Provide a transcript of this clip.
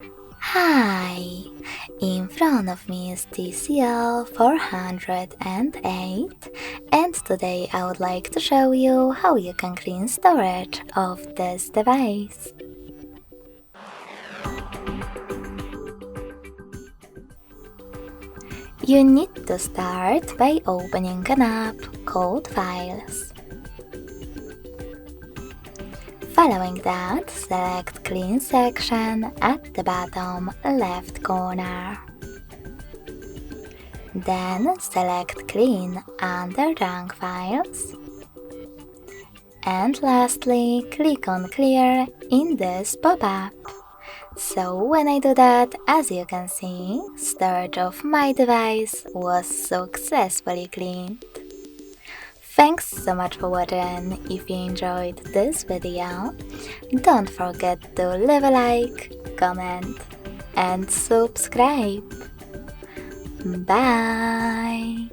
Hi! In front of me is TCL 408, and today I would like to show you how you can clean storage of this device. You need to start by opening an app called Files. Following that, select Clean section at the bottom left corner. Then select Clean under Junk Files. And lastly, click on Clear in this pop-up. So when I do that, as you can see, storage of my device was successfully cleaned. Thanks so much for watching. If you enjoyed this video, don't forget to leave a like, comment, and subscribe. Bye!